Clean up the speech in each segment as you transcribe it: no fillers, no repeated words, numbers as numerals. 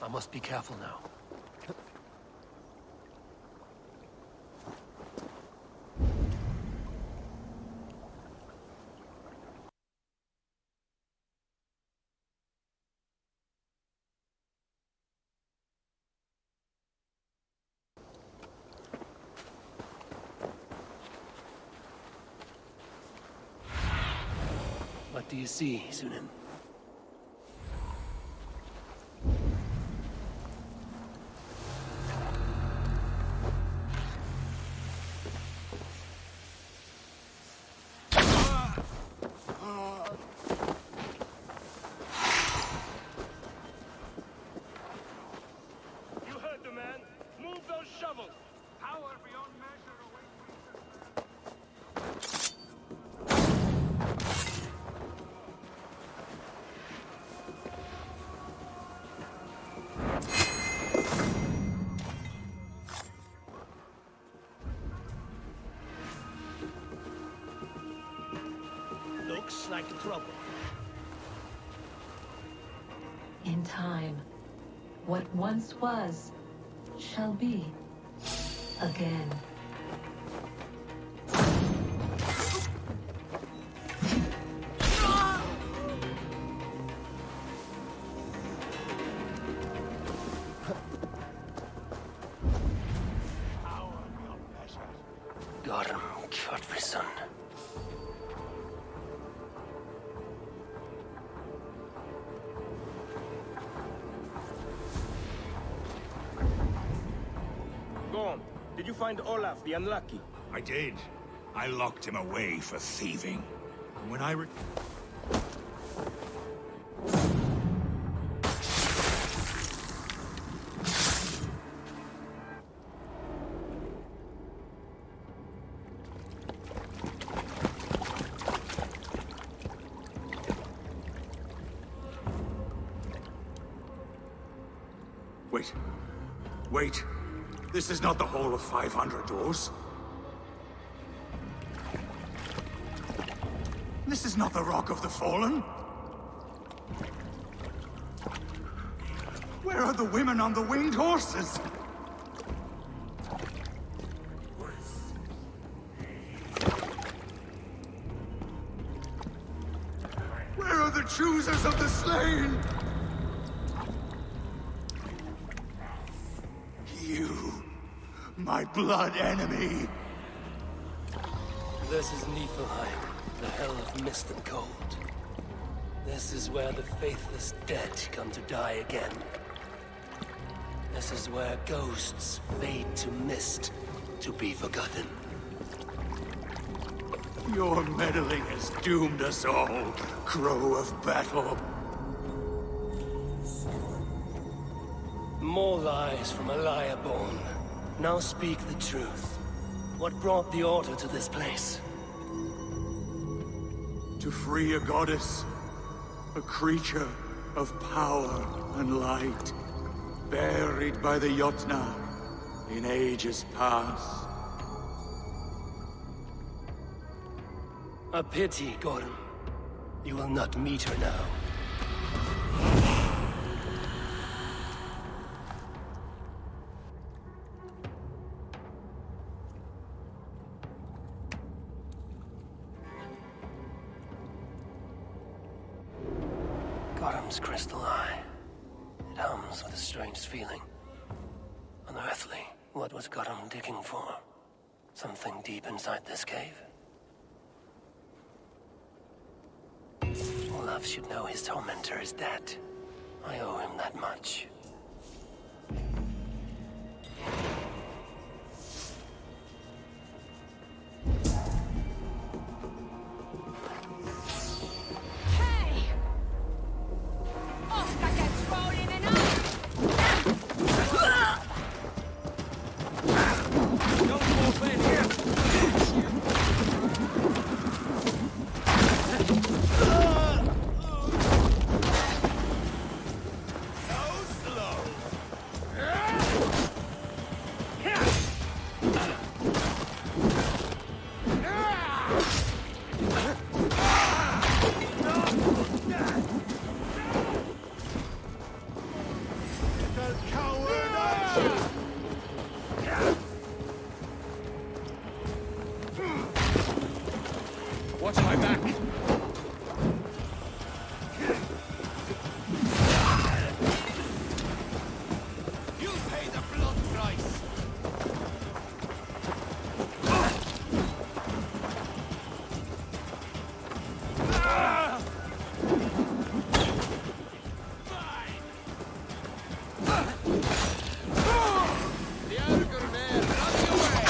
I must be careful now. What do you see, Sunan? You heard the man. Move those shovels. Power beyond measure Looks like trouble. In time, what once was, shall be, again. Gorm Kvartfrisson. Gorm, did you find Olaf the Unlucky? I did. I locked him away for thieving. When I Wait. Wait. This is not the Hall of 500 Doors. This is not the Rock of the Fallen. Where are the women on the winged horses? Where are the choosers of the slain? You, my blood enemy. This is Niflheim, the hell of mist and cold. This is where the faithless dead come to die again. This is where ghosts fade to mist, to be forgotten. Your meddling has doomed us all, Crow of Battle. More lies from a liar born. Now speak the truth. What brought the Order to this place? To free a goddess, a creature of power and light, buried by the Jotnar in ages past. A pity, Gorm. You will not meet her now. Gorm's crystal eye. It hums with a strange feeling. Unearthly. What was Gorm digging for? Something deep inside this cave? Olaf should know his tormentor is dead. I owe him that much. No, sir! Watch my back! You'll pay the blood price! The Arger man, run away!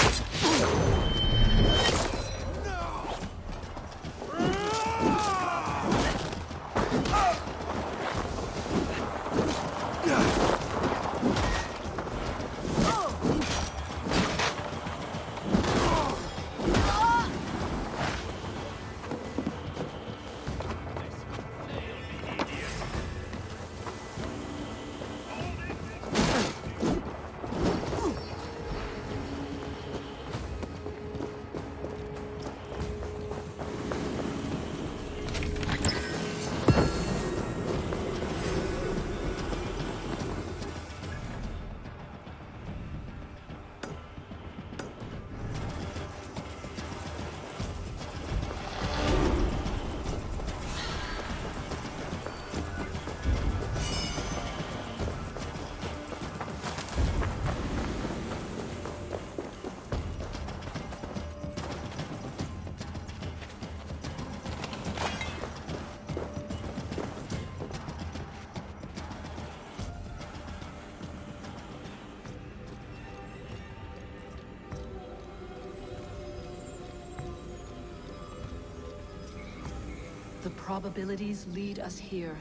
The probabilities lead us here.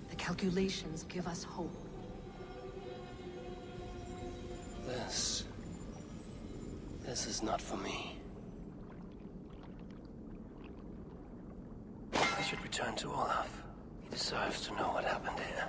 The calculations give us hope. This is not for me. I should return to Olaf. He deserves to know what happened here.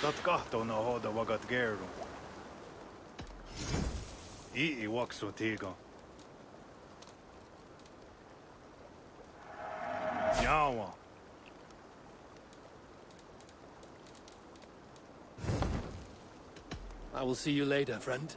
Saat kahtona hoda vagat geru. I waksu tiga. Jawa. I will see you later, friend.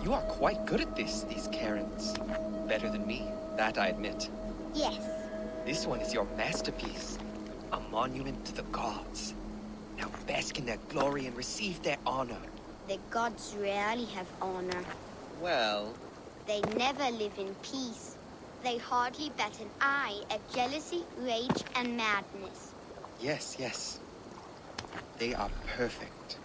You are quite good at these cairns. Better than me, that I admit. Yes. This one is your masterpiece. A monument to the gods. Now bask in their glory and receive their honor. The gods rarely have honor. Well, They never live in peace. They hardly bat an eye at jealousy, rage, and madness. yes, yes. They are perfect.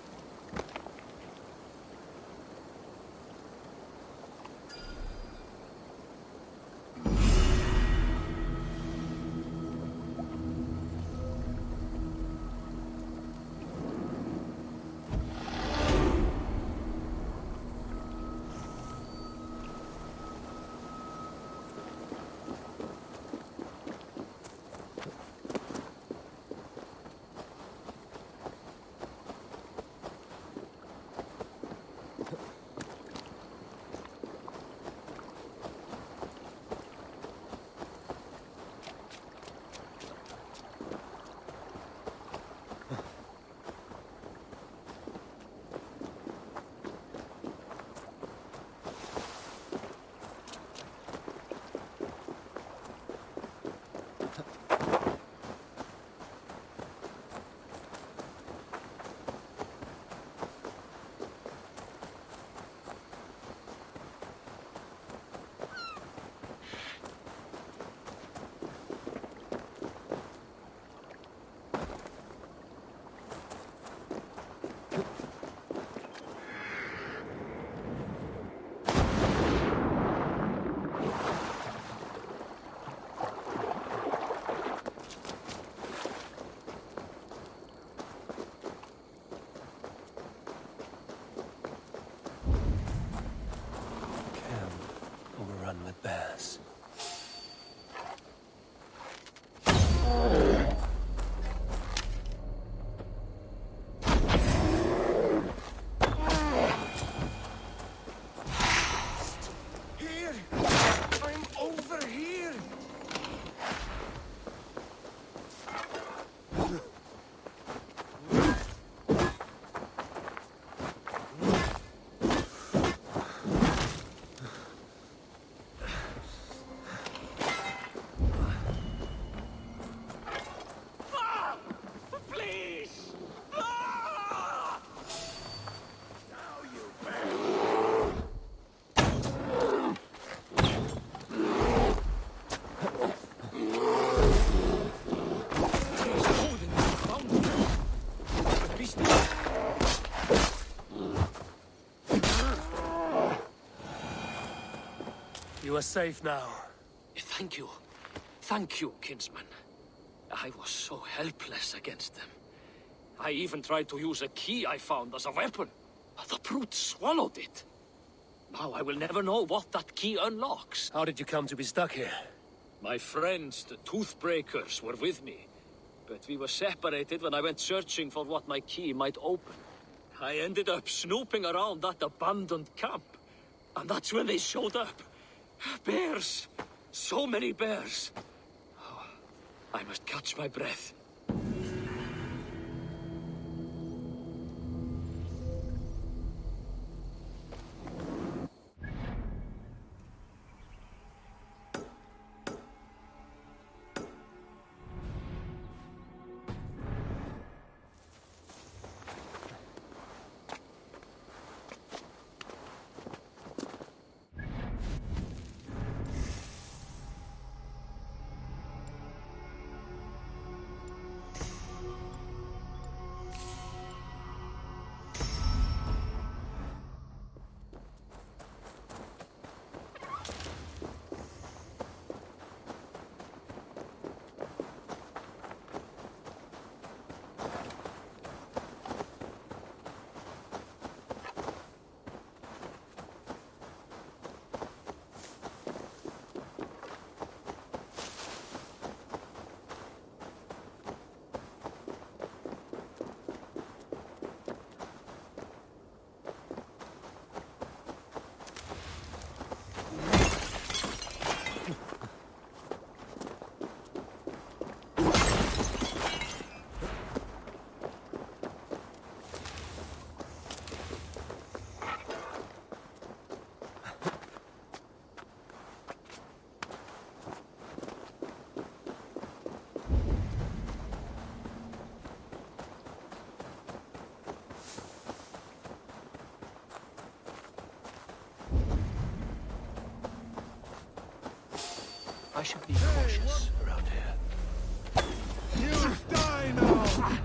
Overrun with bears. Here! I'm over here! Ah! Please! Ah! Now you better! You are safe now. Thank you. Thank you, kinsman. I was so helpless against them. I even tried to use a key I found as a weapon. But the brute swallowed it. Now I will never know what that key unlocks. How did you come to be stuck here? My friends, the Toothbreakers, were with me. But we were separated when I went searching for what my key might open. I ended up snooping around that abandoned camp. And that's when they showed up. Bears! So many bears! Oh, I must catch my breath. should be cautious around here. You die now!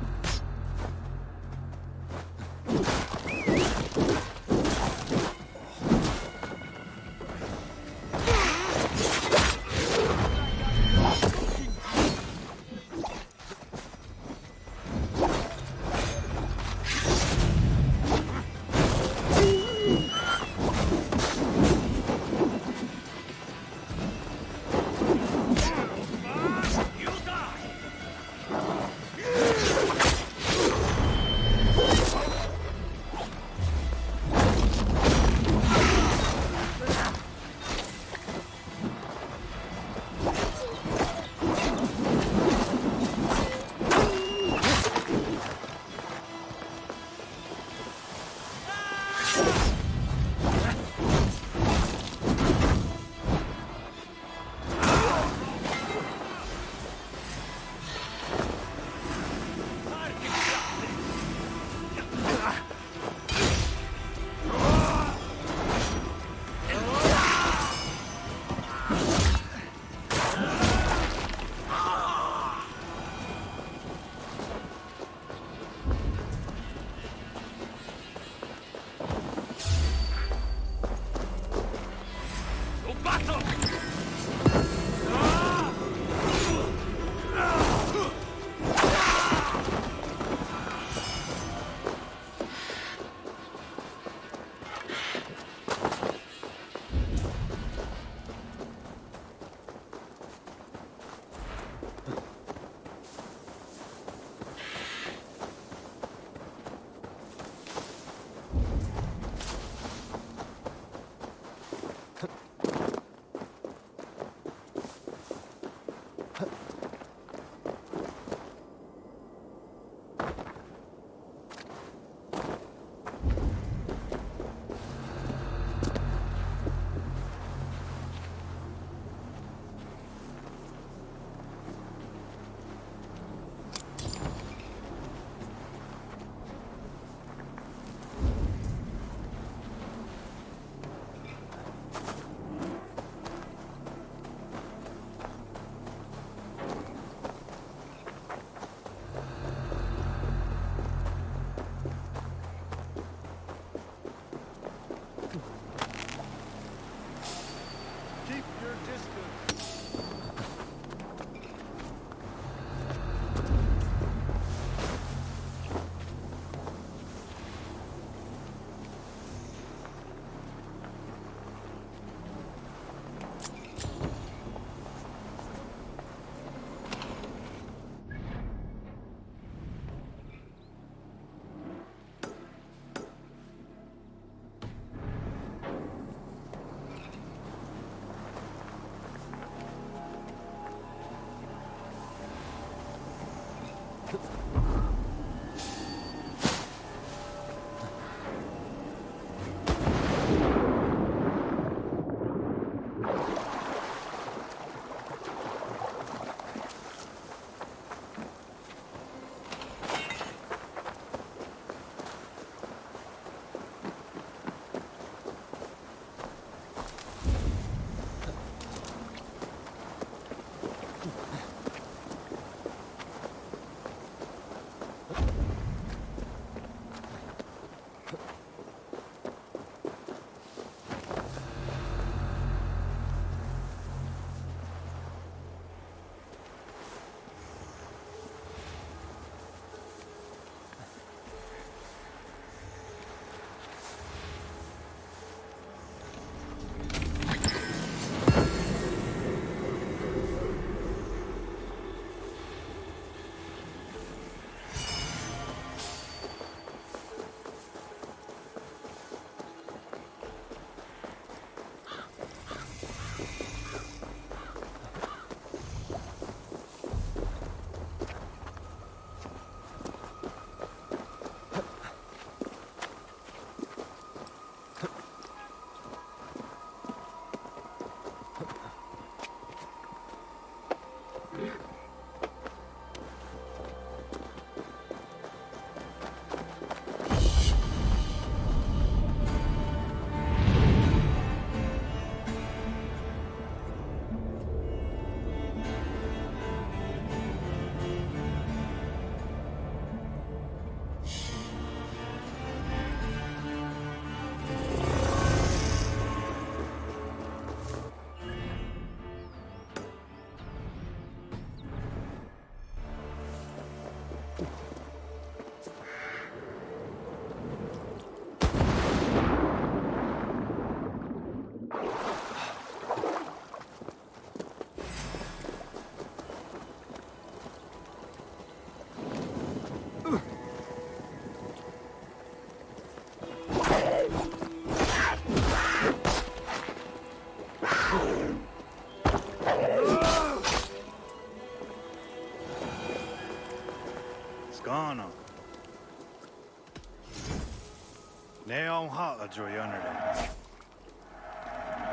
Joe Yonerde.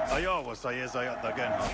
Ayawa sa yezayat again, huh?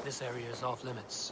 This area is off limits.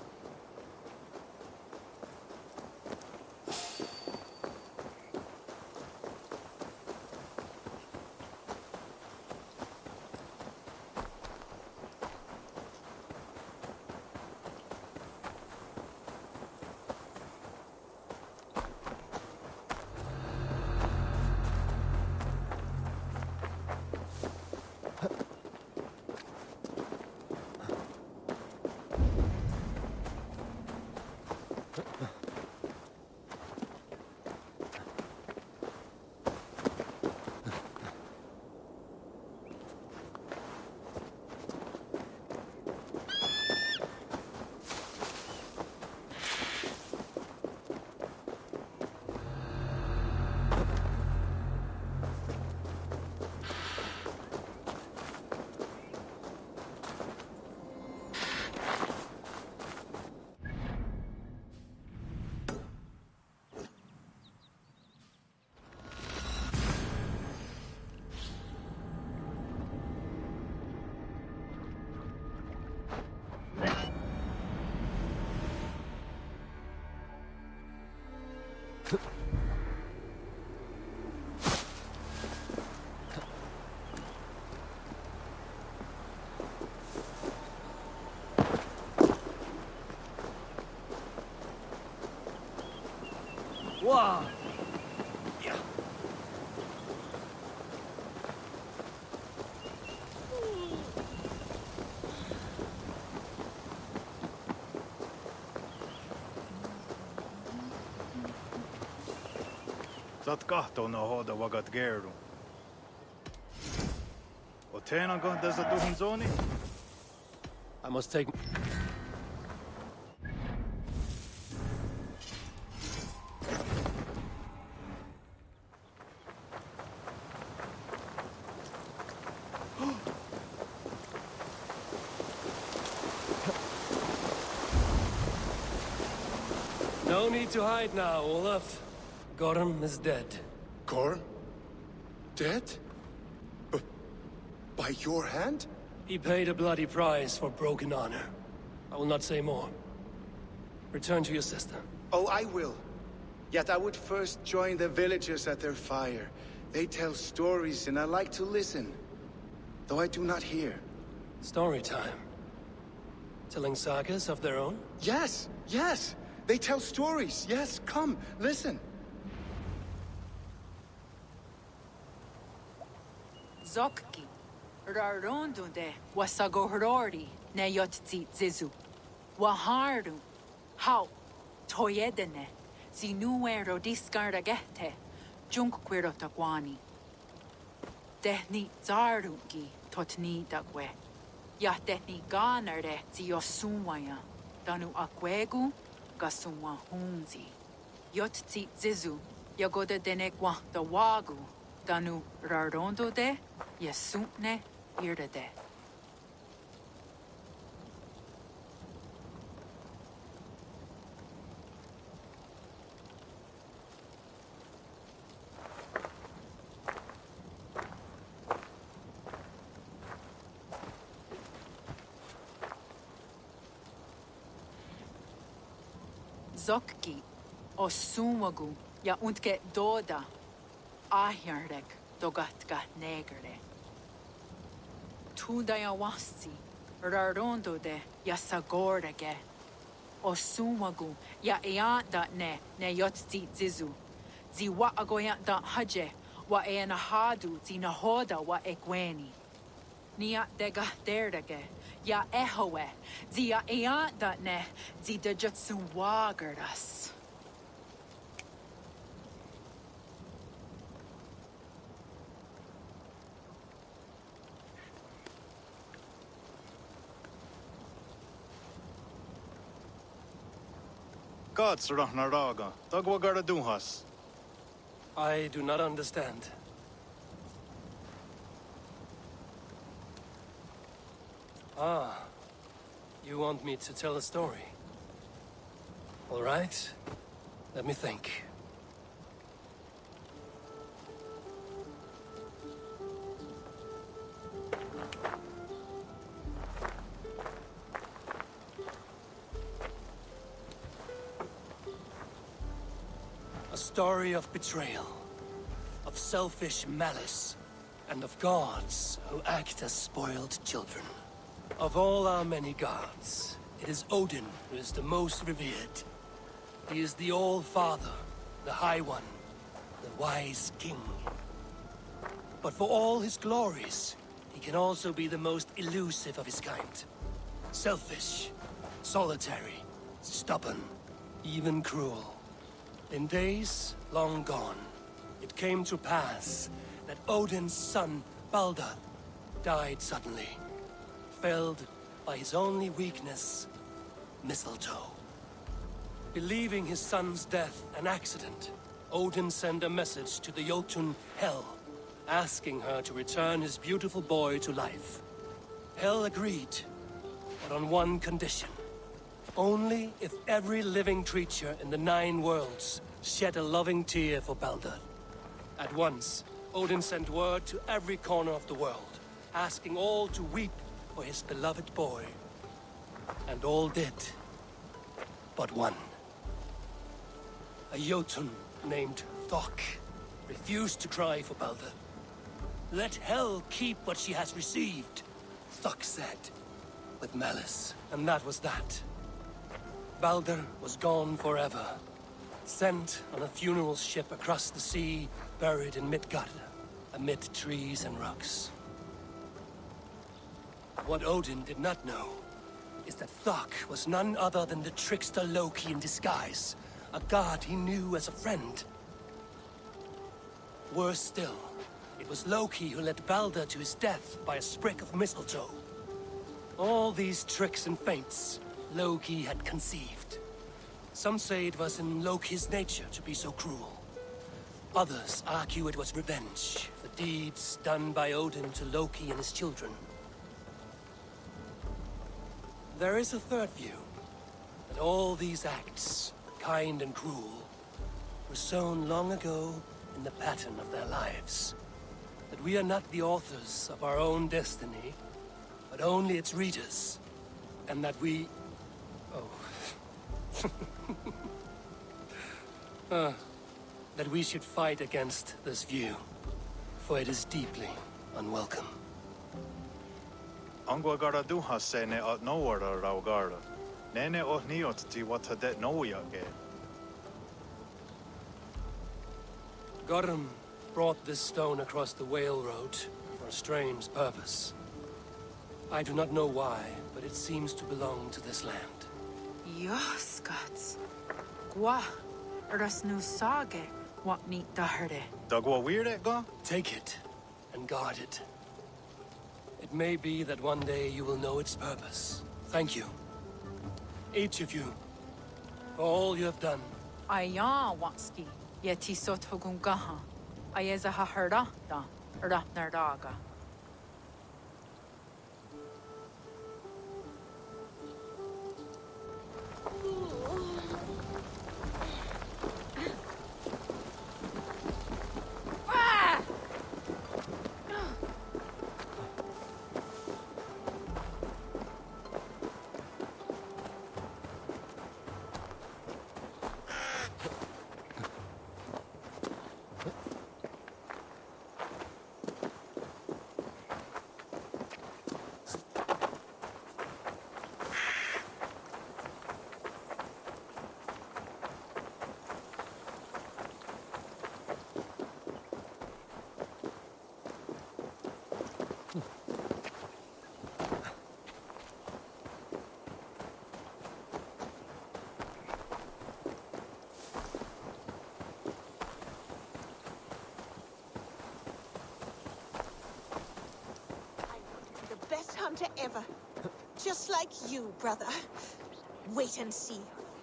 Wow! Saat kahtona hoda wagat geru. O tena ganda za duhun zoni? I must take... No need to hide now, Olaf. Gorm is dead. Gorm? Dead? By your hand? He paid a bloody price for broken honor. I will not say more. Return to your sister. Oh, I will. Yet I would first join the villagers at their fire. They tell stories and I like to listen. Though I do not hear. Story time. Telling sagas of their own? Yes, yes! They tell stories. Yes, come, listen. Zokki, Rarondunde, Wasagohorori, Neyotzi Zizu, Waharu, How, Toyedene, Zinuero discardagete, Junquirotagwani. Dehni Zarungi, Totni Dagwe, Yatehni Ganare, Ziosumwaya, Danu Akwegu, Gasumwa Hunzi, Yotzi Zizu, Yagoda Denekwa, the Wagu, Danu Rarondo de, Yasutne, Irde. Zokki, Osumagu, ya untke Doda, Ahjardek, dogatka negere. Tu dayawasti, rarondo de yasagorage. O sumagu ya eanda ne yotzi zizu. Zi wa agoyant da haje wa hadu zi nahoda wa ekweni. Nia dega derdage ya ehoe zi ya eanda ne zi de jutsu wagardas. Gods rahna raga. Dagwa gara duhas. I do not understand. Ah, you want me to tell a story? All right, let me think. A story of betrayal, of selfish malice, and of gods who act as spoiled children. Of all our many gods, it is Odin who is the most revered. He is the All-Father, the High One, the Wise King. But for all his glories, he can also be the most elusive of his kind. Selfish, solitary, stubborn, even cruel. In days long gone, it came to pass that Odin's son, Baldur, died suddenly, felled by his only weakness, mistletoe. Believing his son's death an accident, Odin sent a message to the Jotun Hel, asking her to return his beautiful boy to life. Hel agreed, but on one condition. Only if every living creature in the 9 worlds shed a loving tear for Baldur. At once, Odin sent word to every corner of the world, asking all to weep for his beloved boy. And all did, but one. A Jotun named Thok refused to cry for Baldur. Let Hel keep what she has received, Thok said, with malice. And that was that. Baldur was gone forever, sent on a funeral ship across the sea, buried in Midgard, amid trees and rocks. What Odin did not know is that Thok was none other than the trickster Loki in disguise, a god he knew as a friend. Worse still, it was Loki who led Baldur to his death by a sprig of mistletoe. All these tricks and feints Loki had conceived. Some say it was in Loki's nature to be so cruel. Others argue it was revenge for deeds done by Odin to Loki and his children. There is a third view, that all these acts, kind and cruel, were sown long ago in the pattern of their lives. That we are not the authors of our own destiny, but only its readers. And that we... that we should fight against this view, for it is deeply unwelcome. Angwa gara duhas se ne at nowara rau gara. Nene oh niot ti wata det noya ge. Gorum brought this stone across the Whale Road for a strange purpose. I do not know why, but it seems to belong to this land. Yoskats. Gwa. Rasnu sage. Wat niet daherde. Dagwa weird ga? Take it and guard it. It may be that one day you will know its purpose. Thank you. Each of you, for all you have done. Aya watski. Yeti sotogungaha. Ayeza ha herda da. Herda nerdaga. hunter ever. Just like you, brother. Wait and see.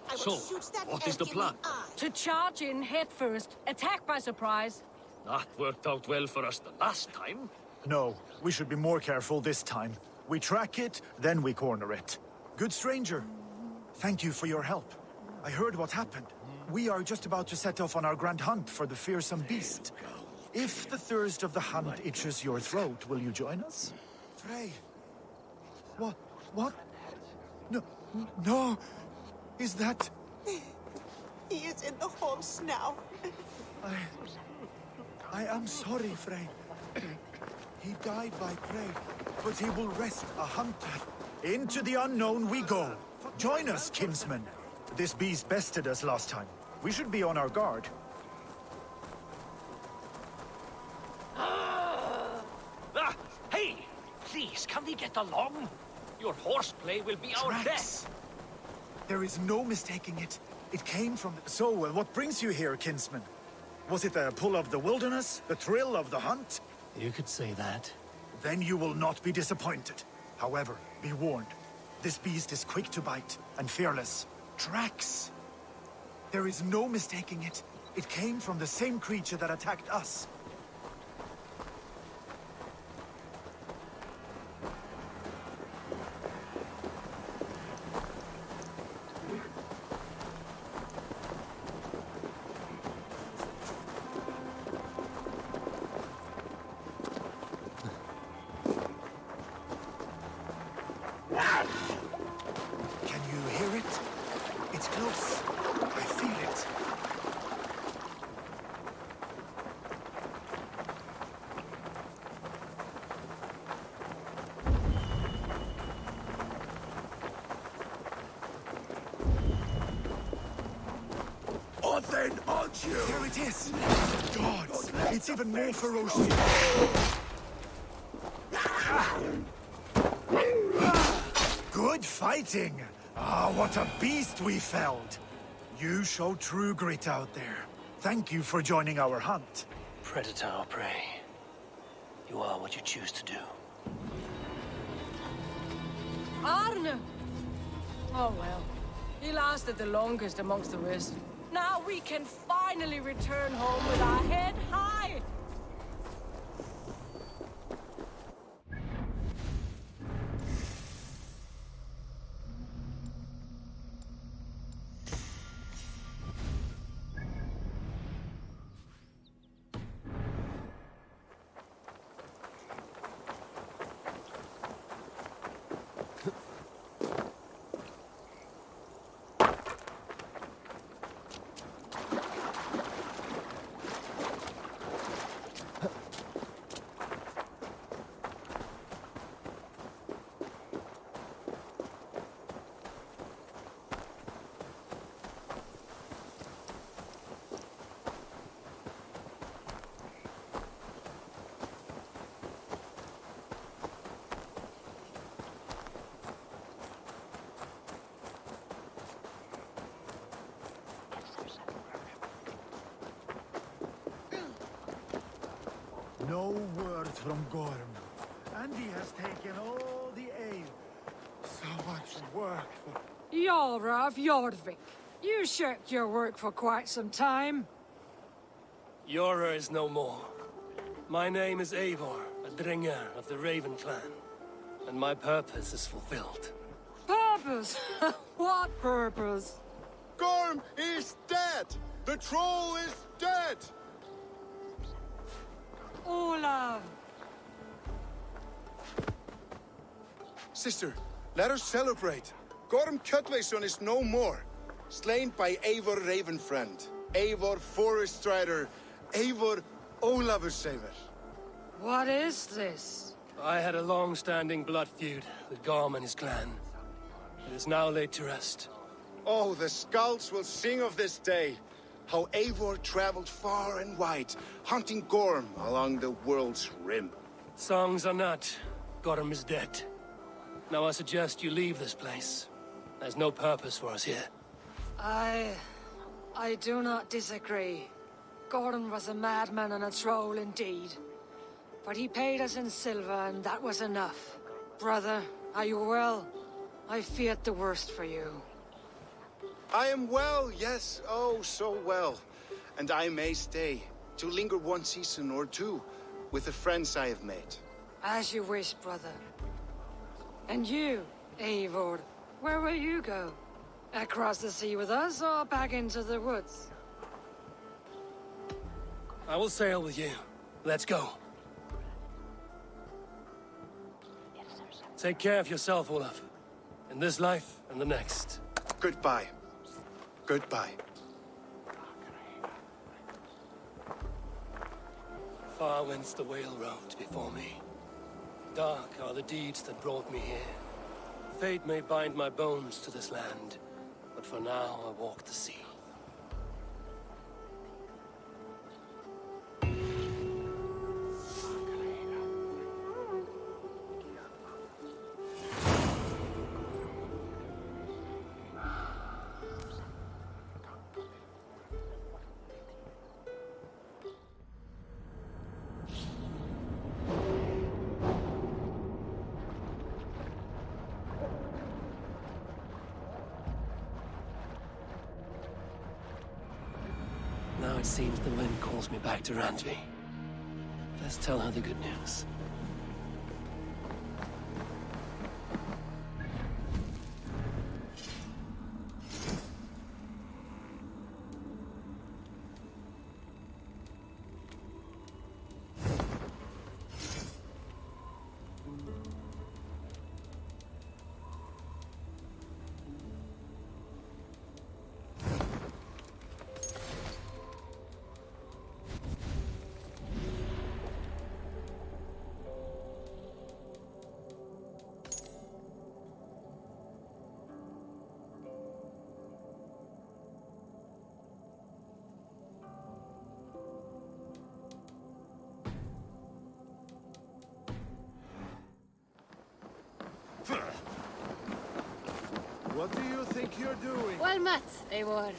I will So, shoot that what is egg the in plan? eye. To charge in head first, attack by surprise. That worked out well for us the last time. No, we should be more careful this time. We track it, then we corner it. Good stranger, thank you for your help. I heard what happened. We are just about to set off on our grand hunt for the fearsome beast. If the thirst of the hunt itches your throat, will you join us? Frey. What? No, no. Is that... He is in the halls now. I am sorry, Frey. He died by prey, but he will rest a hunter. Into the unknown we go. Join us, kinsman. This beast bested us last time. We should be on our guard. Hey! Please, can we get along? Your horseplay will be our death. There is no mistaking it. It came from... So, what brings you here, kinsman? Was it the pull of the wilderness? The thrill of the hunt? You could say that. Then you will not be disappointed. However, be warned. This beast is quick to bite and fearless. Tracks! There is no mistaking it. It came from the same creature that attacked us. Can you hear it? It's close. I feel it. Then aren't you? There it is! Gods! It's even more ferocious. Good fighting! Ah, what a beast we felled! You show true grit out there. Thank you for joining our hunt. Predator or prey. You are what you choose to do. Arne! Oh well. He lasted the longest amongst the rest. Now we can finally return home with our head high! No word from Gorm. And he has taken all the ale. So much work for... Jarl of Jorvik, you shirked your work for quite some time. Yorer is no more. My name is Eivor, a Dringer of the Raven clan. And my purpose is fulfilled. Purpose? What purpose? Gorm is dead! The troll is dead! Olav! Sister, let us celebrate. Gorm Kjötveson is no more. Slain by Eivor Ravenfriend, Eivor Forest Strider, Eivor Ólafursaver. What is this? I had a long-standing blood feud with Gorm and his clan. It is now laid to rest. Oh, the skulls will sing of this day. How Eivor traveled far and wide, hunting Gorm along the world's rim. Songs are not. Gorm is dead. Now I suggest you leave this place. There's no purpose for us here. I do not disagree. Gordon was a madman and a troll indeed. But he paid us in silver, and that was enough. Brother, are you well? I feared the worst for you. I am well, yes, oh, so well. And I may stay, to linger one season or two, with the friends I have made. As you wish, brother. And you, Eivor, where will you go? Across the sea with us, or back into the woods? I will sail with you. Let's go. Take care of yourself, Olaf. In this life and the next. Goodbye. Goodbye. Far went the whale road before me. Dark are the deeds that brought me here. Fate may bind my bones to this land, but for now I walk the sea. Now it seems the wind calls me back to Randvi. Let's tell her the good news. What do you think you're doing? Well met, Eivor.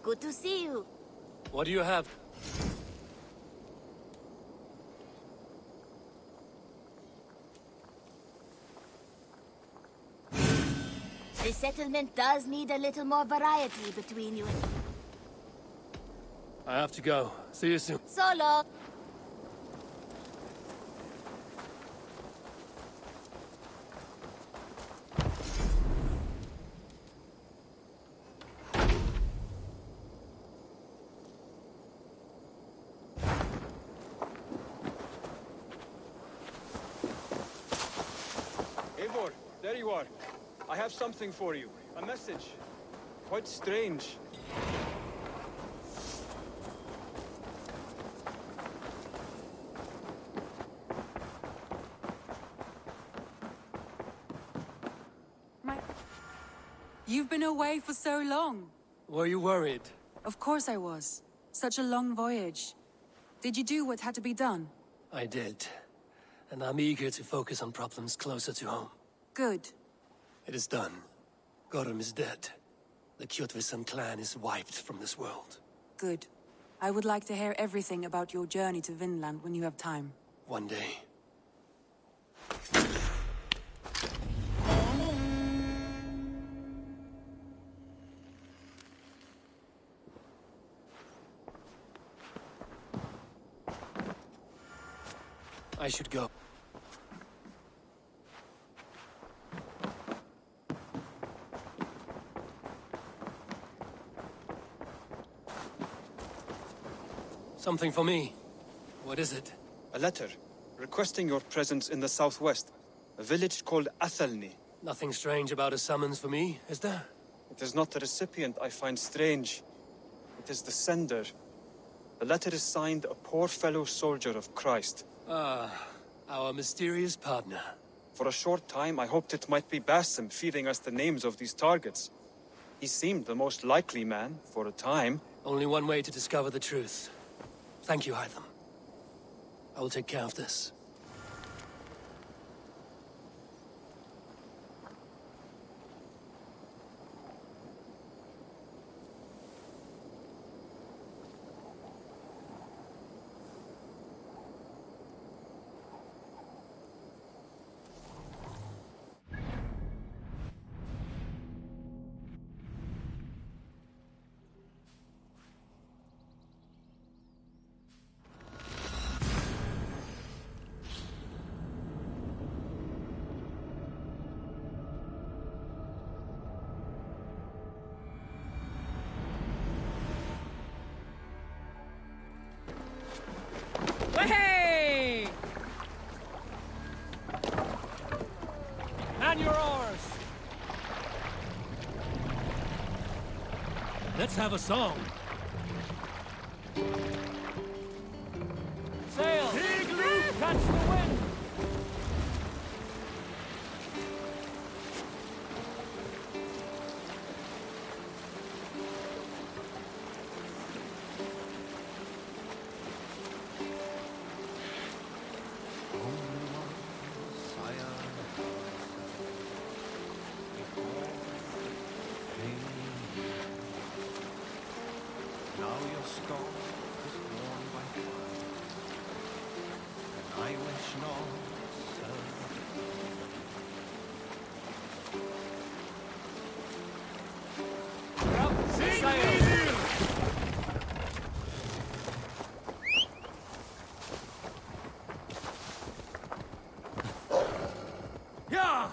Good to see you. What do you have? The settlement does need a little more variety between you and... I have to go. See you soon. So long. Eivor, there you are. I have something for you. A message. Quite strange. You've been away for so long. Were you worried? Of course I was. Such a long voyage. Did you do what had to be done? I did. And I'm eager to focus on problems closer to home. Good. It is done. Gorm is dead. The Kjotveson clan is wiped from this world. Good. I would like to hear everything about your journey to Vinland when you have time. One day. I should go. Something for me. What is it? A letter requesting your presence in the southwest. A village called Athelny. Nothing strange about a summons for me, is there? It is not the recipient I find strange. It is the sender. The letter is signed a poor fellow soldier of Christ. Ah, our mysterious partner. For a short time, I hoped it might be Basim feeding us the names of these targets. He seemed the most likely man, for a time. Only one way to discover the truth. Thank you, Hytham. I will take care of this. Let's have a song. Sail! Big Luke, catch the wind! Now your skull is worn by fire, and I wish not Yeah!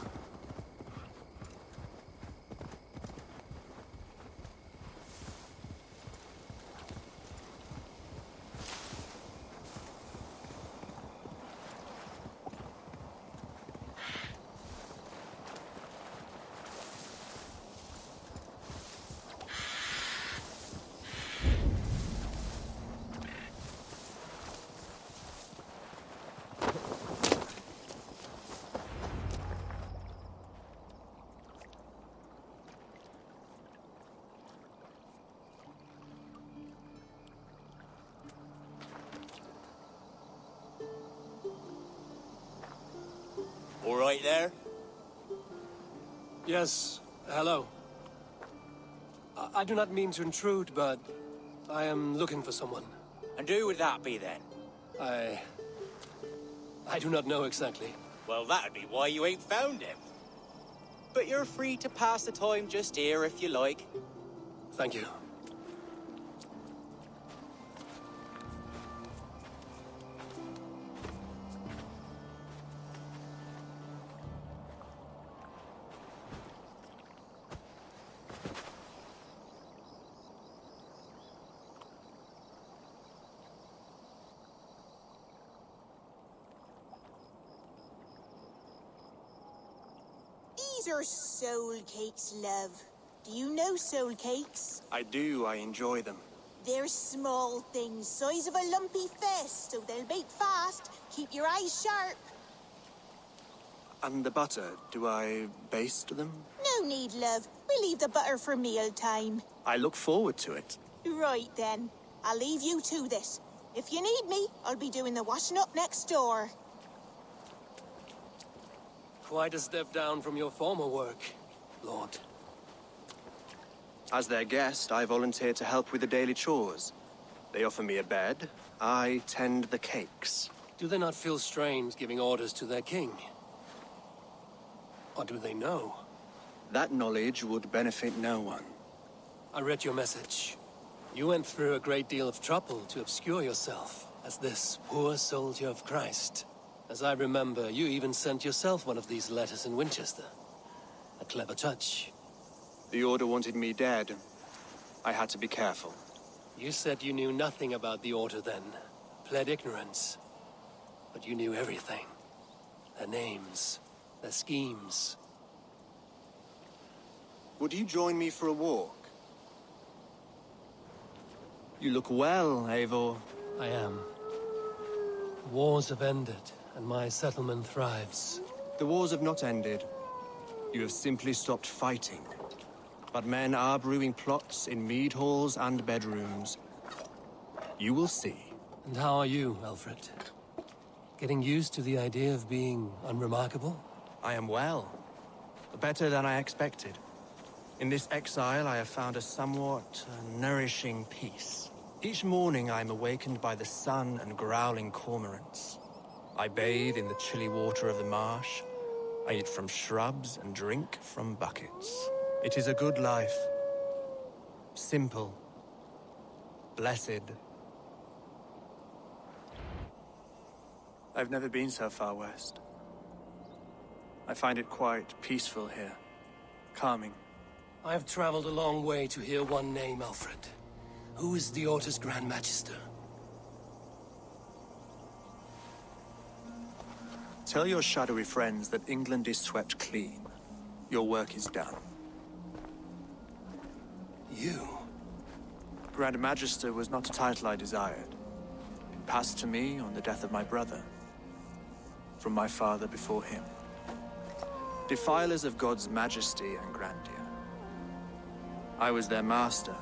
All right there? Yes, hello. I do not mean to intrude, but I am looking for someone. And who would that be then? I do not know exactly. Well, that'd be why you ain't found him. But you're free to pass the time just here if you like. Thank you. These are soul cakes, love. Do you know soul cakes? I do, I enjoy them. They're small things, size of a lumpy fist, so they'll bake fast. Keep your eyes sharp. And the butter, do I baste them? No need, love. We'll leave the butter for meal time. I look forward to it. Right then. I'll leave you to this. If you need me, I'll be doing the washing up next door. Quite a step down from your former work, Lord. As their guest, I volunteer to help with the daily chores. They offer me a bed, I tend the cakes. Do they not feel strange giving orders to their king? Or do they know? That knowledge would benefit no one. I read your message. You went through a great deal of trouble to obscure yourself as this poor soldier of Christ. As I remember, you even sent yourself one of these letters in Winchester. A clever touch. The Order wanted me dead. I had to be careful. You said you knew nothing about the Order then. Pled ignorance. But you knew everything. Their names, their schemes. Would you join me for a walk? You look well, Eivor. I am. Wars have ended, and my settlement thrives. The wars have not ended. You have simply stopped fighting. But men are brewing plots in mead halls and bedrooms. You will see. And how are you, Alfred? Getting used to the idea of being unremarkable? I am well. Better than I expected. In this exile, I have found a somewhat nourishing peace. Each morning, I am awakened by the sun and growling cormorants. I bathe in the chilly water of the marsh. I eat from shrubs and drink from buckets. It is a good life. Simple. Blessed. I've never been so far west. I find it quite peaceful here. Calming. I have traveled a long way to hear one name, Alfred. Who is the Order's Grand Magister? Tell your shadowy friends that England is swept clean. Your work is done. You? Grand Magister was not a title I desired. It passed to me on the death of my brother, from my father before him. Defilers of God's majesty and grandeur. I was their master,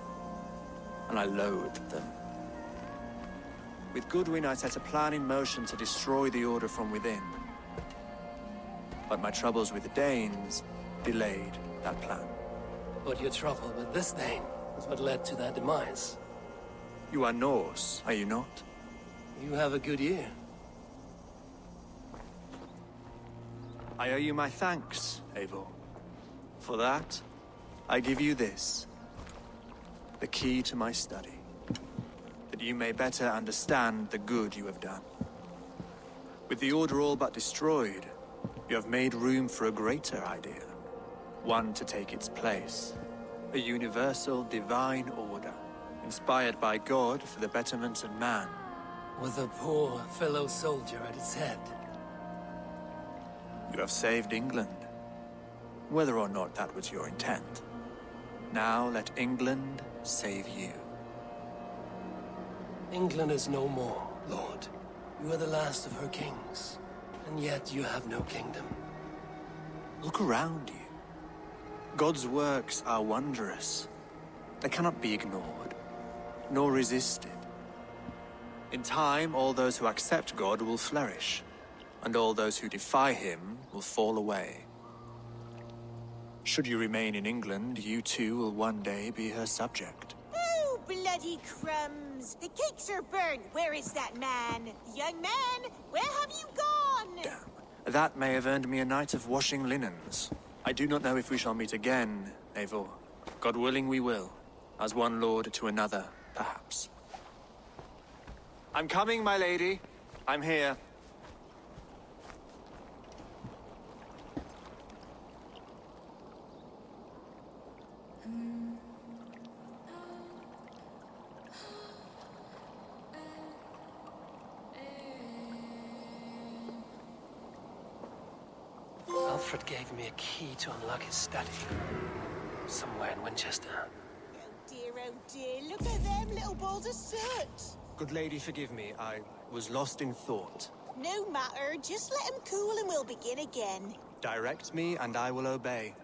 and I loathed them. With Goodwin, I set a plan in motion to destroy the Order from within. But my troubles with the Danes delayed that plan. But your trouble with this Dane is what led to their demise. You are Norse, are you not? You have a good ear. I owe you my thanks, Eivor. For that, I give you this. The key to my study. That you may better understand the good you have done. With the Order all but destroyed, you have made room for a greater idea. One to take its place. A universal divine order, inspired by God for the betterment of man. With a poor fellow soldier at its head. You have saved England, whether or not that was your intent. Now let England save you. England is no more, Lord. You are the last of her kings, and yet you have no kingdom. Look around you. God's works are wondrous. They cannot be ignored, nor resisted. In time, all those who accept God will flourish, and all those who defy him will fall away. Should you remain in England, you too will one day be her subject. Oh, bloody crumbs! The cakes are burned. Where is that man? Young man, where have you gone? Damn. That may have earned me a night of washing linens. I do not know if we shall meet again, Eivor. God willing, we will. As one lord to another, perhaps. I'm coming, my lady. I'm here. Alfred gave me a key to unlock his study. Somewhere in Winchester. Oh dear, look at them little balls of soot. Good lady, forgive me. I was lost in thought. No matter, just let him cool and we'll begin again. Direct me, and I will obey.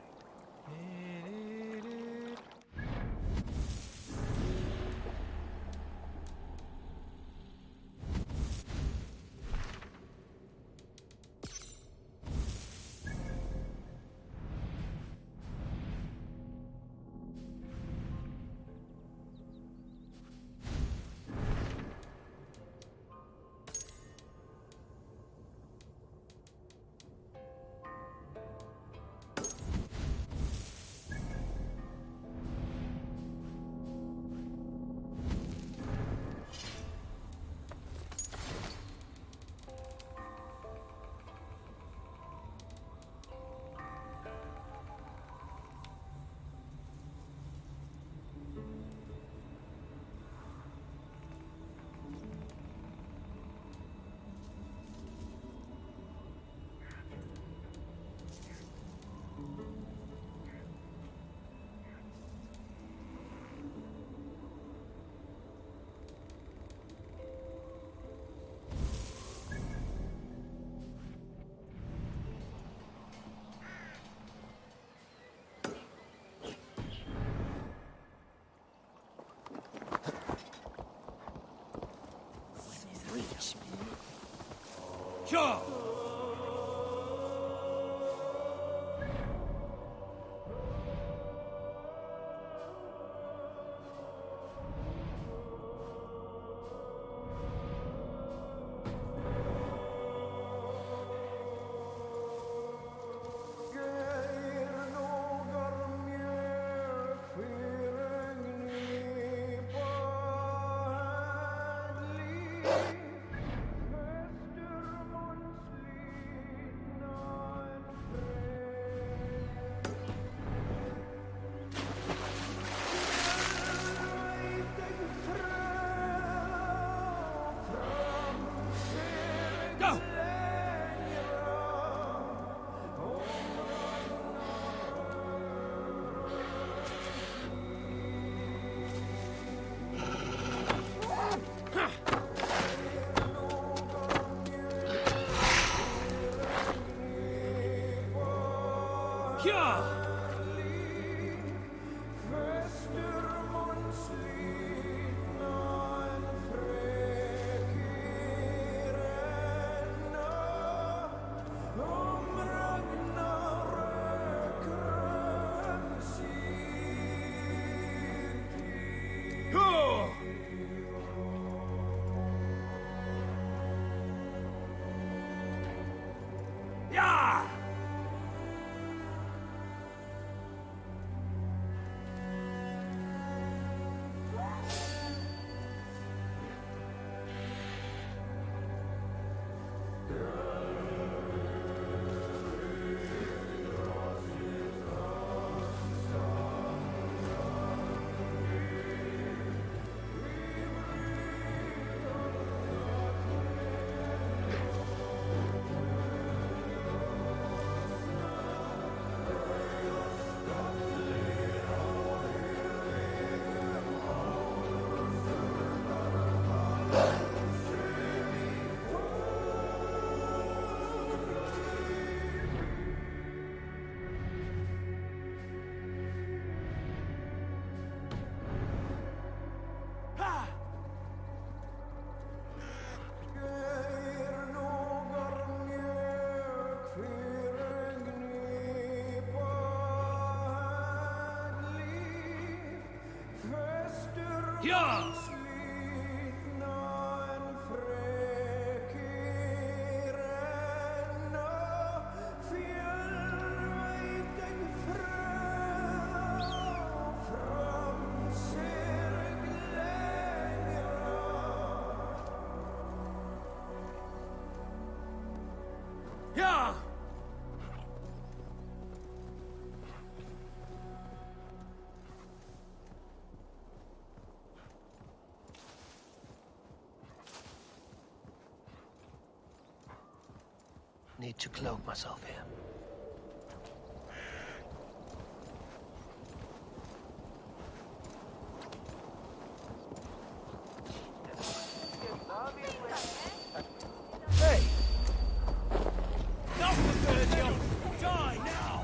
Sure! need to cloak myself here. Hey! Not the Virgil! Die now!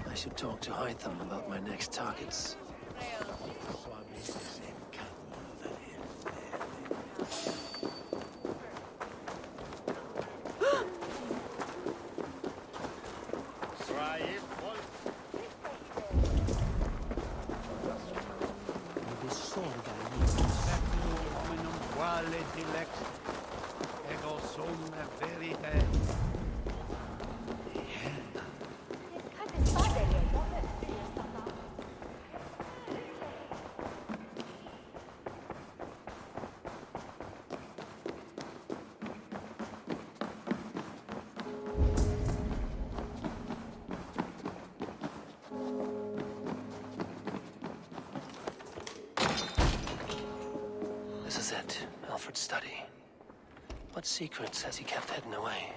I should talk to Hytham about my next targets. Quale dilect ego sum verite. This is it, Alfred's study. What secrets has he kept hidden away?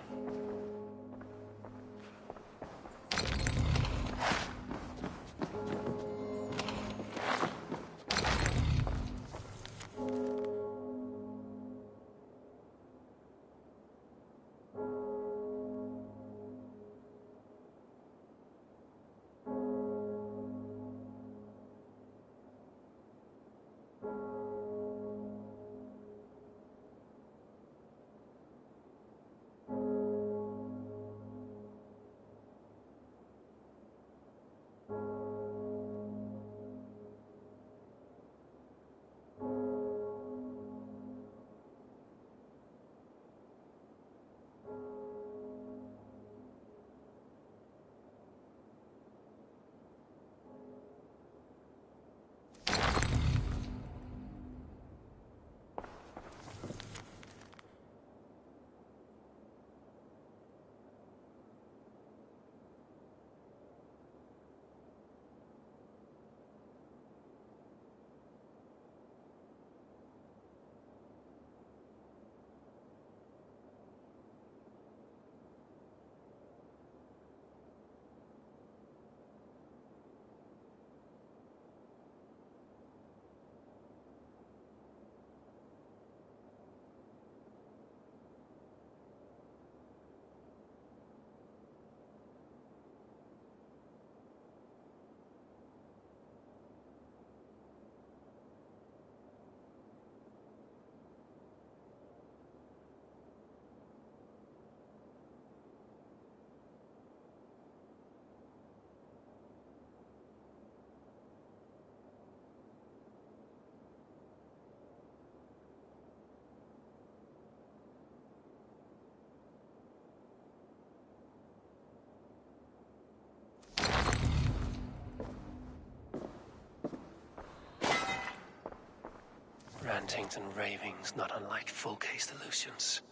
Rantings and ravings, not unlike full-case illusions.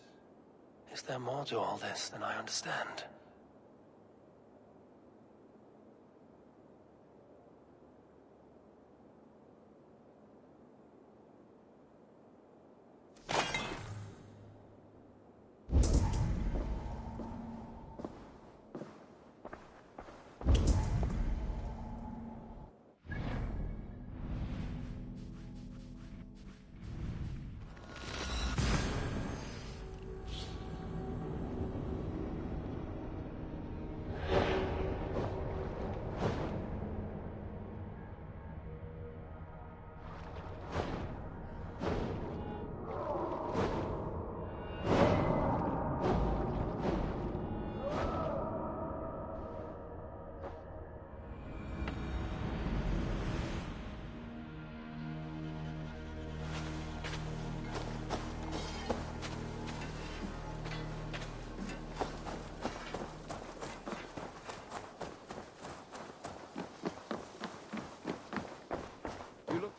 Is there more to all this than I understand?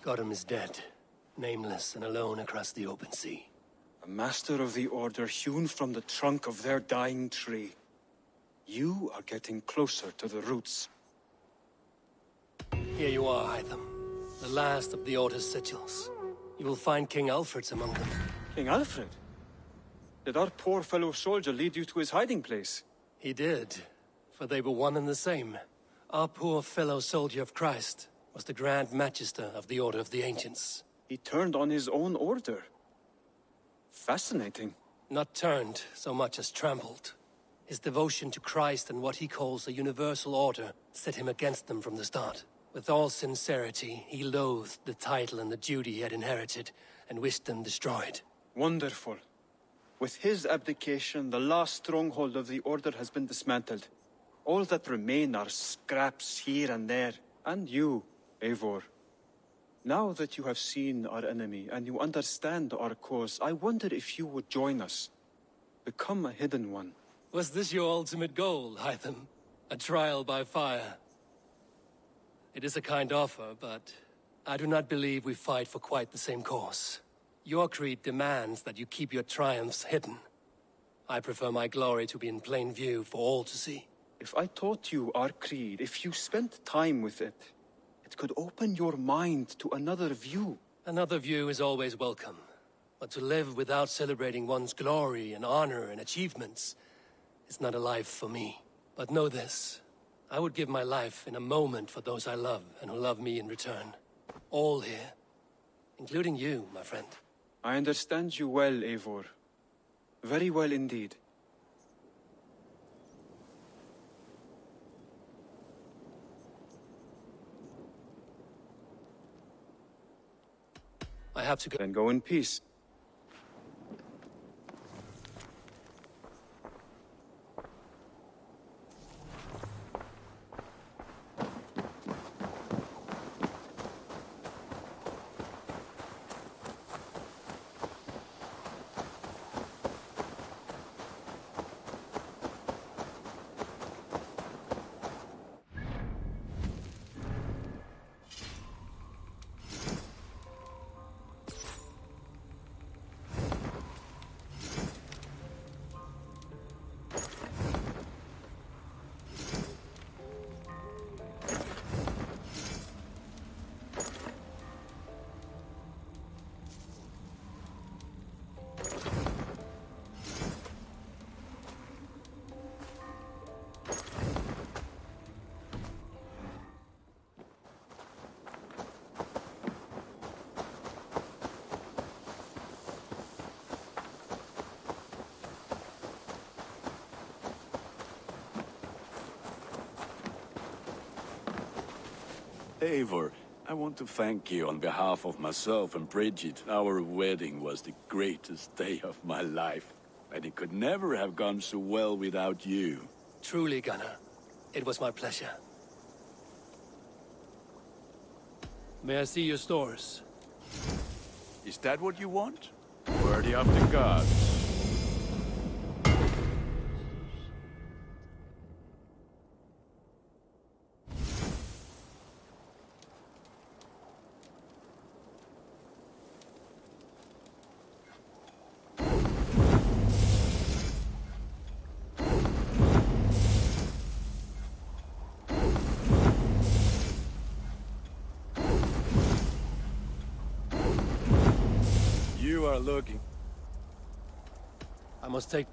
Gotham is dead, nameless and alone across the open sea. A master of the Order hewn from the trunk of their dying tree. You are getting closer to the roots. Here you are, Hytham. The last of the Order's sigils. You will find King Alfred's among them. King Alfred? Did our poor fellow soldier lead you to his hiding place? He did, for they were one and the same. Our poor fellow soldier of Christ was the Grand Magister of the Order of the Ancients. He turned on his own order. Fascinating. Not turned so much as trampled. His devotion to Christ and what he calls a universal order set him against them from the start. With all sincerity, he loathed the title and the duty he had inherited, and wished them destroyed. Wonderful. With his abdication, the last stronghold of the Order has been dismantled. All that remain are scraps here and there. And you, Eivor. Now that you have seen our enemy and you understand our cause, I wonder if you would join us. Become a hidden one. Was this your ultimate goal, Hytham? A trial by fire? It is a kind offer, but I do not believe we fight for quite the same cause. Your creed demands that you keep your triumphs hidden. I prefer my glory to be in plain view for all to see. If I taught you our creed, if you spent time with it, it could open your mind to another view. Another view is always welcome. But to live without celebrating one's glory and honor and achievements is not a life for me. But know this. I would give my life in a moment for those I love and who love me in return. All here. Including you, my friend. I understand you well, Eivor. Very well indeed. I have to go. Then go in peace. Eivor, I want to thank you on behalf of myself and Bridget. Our wedding was the greatest day of my life, and it could never have gone so well without you. Truly, Gunnar. It was my pleasure. May I see your stores? Is that what you want? Worthy of the gods. You are looking. I must take